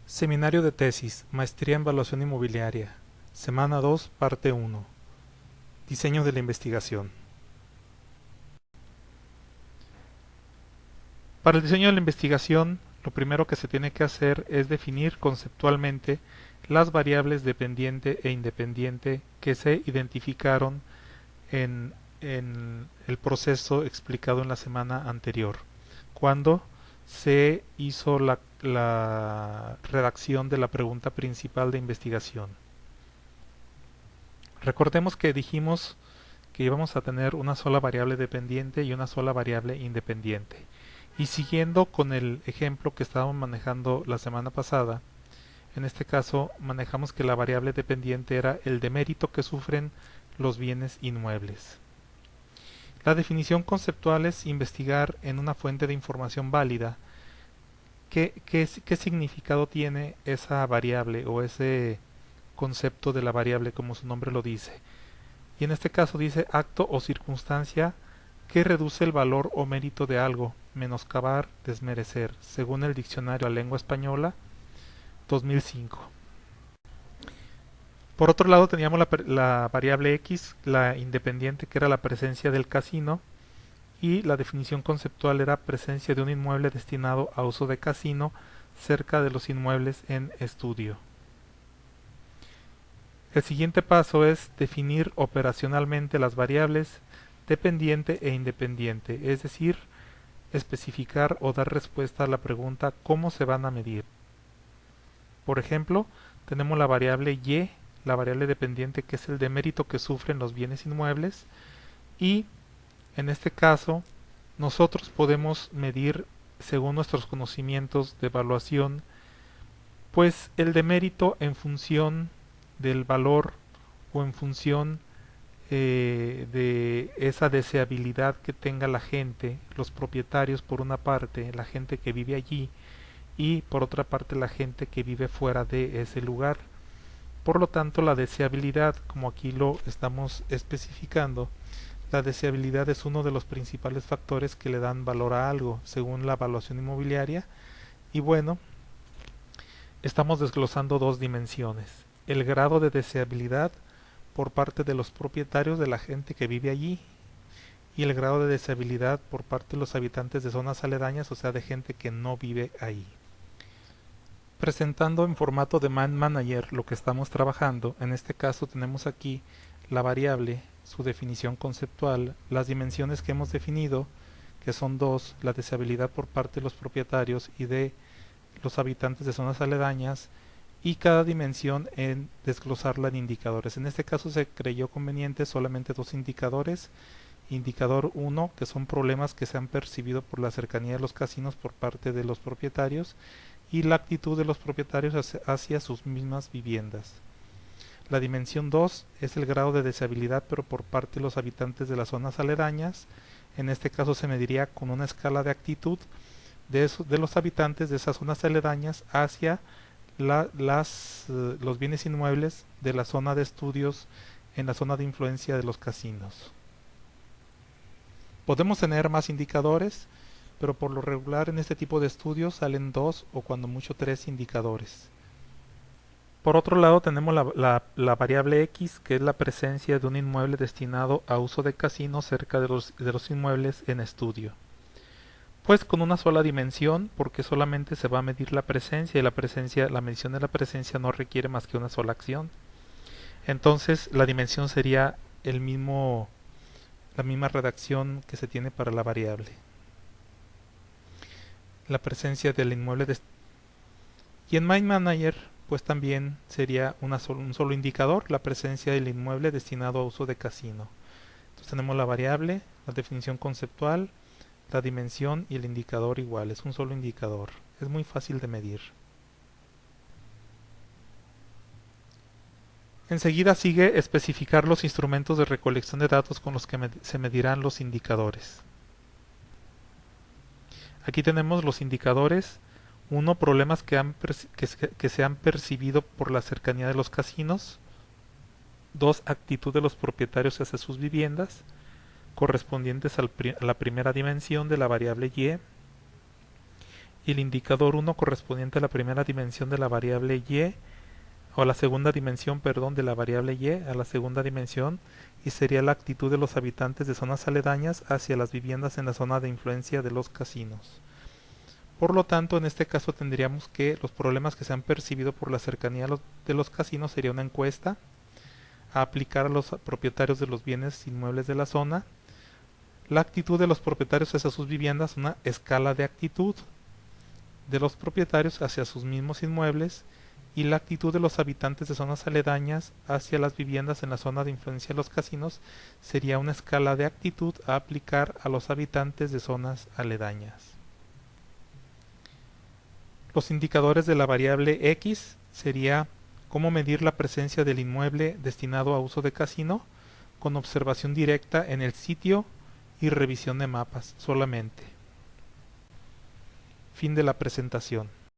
Seminario de tesis, Maestría en Evaluación Inmobiliaria, Semana 2, Parte 1. Diseño de la investigación. Para el diseño de la investigación, lo primero que se tiene que hacer es definir conceptualmente las variables dependiente e independiente que se identificaron en el proceso explicado en la semana anterior, cuando se hizo la redacción de la pregunta principal de investigación. Recordemos que dijimos que íbamos a tener una sola variable dependiente y una sola variable independiente. Y siguiendo con el ejemplo que estábamos manejando la semana pasada, en este caso manejamos que la variable dependiente era el demérito que sufren los bienes inmuebles. La definición conceptual es investigar en una fuente de información válida qué significado tiene esa variable o ese concepto de la variable como su nombre lo dice. Y en este caso dice acto o circunstancia que reduce el valor o mérito de algo, menoscabar, desmerecer, según el Diccionario a Lengua Española 2005. Por otro lado teníamos la variable X, la independiente, que era la presencia del casino, y la definición conceptual era presencia de un inmueble destinado a uso de casino cerca de los inmuebles en estudio. El siguiente paso es definir operacionalmente las variables dependiente e independiente, es decir, especificar o dar respuesta a la pregunta ¿cómo se van a medir? Por ejemplo, tenemos la variable Y, la variable dependiente, que es el demérito que sufren los bienes inmuebles, y en este caso nosotros podemos medir, según nuestros conocimientos de evaluación, pues el demérito en función del valor o en función de esa deseabilidad que tenga la gente, los propietarios por una parte, la gente que vive allí, y por otra parte la gente que vive fuera de ese lugar. Por lo tanto, la deseabilidad, como aquí lo estamos especificando, la deseabilidad es uno de los principales factores que le dan valor a algo, según la evaluación inmobiliaria. Y bueno, estamos desglosando dos dimensiones: el grado de deseabilidad por parte de los propietarios, de la gente que vive allí, y el grado de deseabilidad por parte de los habitantes de zonas aledañas, o sea, de gente que no vive ahí. Presentando en formato de Man Manager lo que estamos trabajando, en este caso tenemos aquí la variable, su definición conceptual, las dimensiones que hemos definido, que son dos: la deseabilidad por parte de los propietarios y de los habitantes de zonas aledañas, y cada dimensión en desglosarla en indicadores. En este caso se creyó conveniente solamente dos indicadores. Indicador 1, que son problemas que se han percibido por la cercanía de los casinos por parte de los propietarios y la actitud de los propietarios hacia sus mismas viviendas. La dimensión 2 es el grado de deseabilidad, pero por parte de los habitantes de las zonas aledañas. En este caso se mediría con una escala de actitud de los habitantes de esas zonas aledañas hacia los bienes inmuebles de la zona de estudios en la zona de influencia de los casinos. Podemos tener más indicadores, pero por lo regular en este tipo de estudios salen dos o cuando mucho tres indicadores. Por otro lado tenemos la variable X, que es la presencia de un inmueble destinado a uso de casino cerca de los inmuebles en estudio. Pues con una sola dimensión, porque solamente se va a medir la presencia, y la medición de la presencia no requiere más que una sola acción. Entonces la dimensión sería la misma redacción que se tiene para la variable. La presencia del inmueble y en Mind Manager pues también sería un solo indicador, la presencia del inmueble destinado a uso de casino. Entonces tenemos la variable, la definición conceptual, la dimensión y el indicador igual, es un solo indicador, es muy fácil de medir. Enseguida sigue especificar los instrumentos de recolección de datos con los que se medirán los indicadores. Aquí tenemos los indicadores. 1. Problemas que se han percibido por la cercanía de los casinos. 2. Actitud de los propietarios hacia sus viviendas, correspondientes a la primera dimensión de la variable Y. y el indicador 1 correspondiente a la primera dimensión de la variable y, o a la segunda dimensión, perdón, de la variable y, a la segunda dimensión, y sería la actitud de los habitantes de zonas aledañas hacia las viviendas en la zona de influencia de los casinos. Por lo tanto, en este caso tendríamos que los problemas que se han percibido por la cercanía de los casinos sería una encuesta a aplicar a los propietarios de los bienes inmuebles de la zona. La actitud de los propietarios hacia sus viviendas, una escala de actitud de los propietarios hacia sus mismos inmuebles, y la actitud de los habitantes de zonas aledañas hacia las viviendas en la zona de influencia de los casinos sería una escala de actitud a aplicar a los habitantes de zonas aledañas. Los indicadores de la variable X sería cómo medir la presencia del inmueble destinado a uso de casino con observación directa en el sitio y revisión de mapas solamente. Fin de la presentación.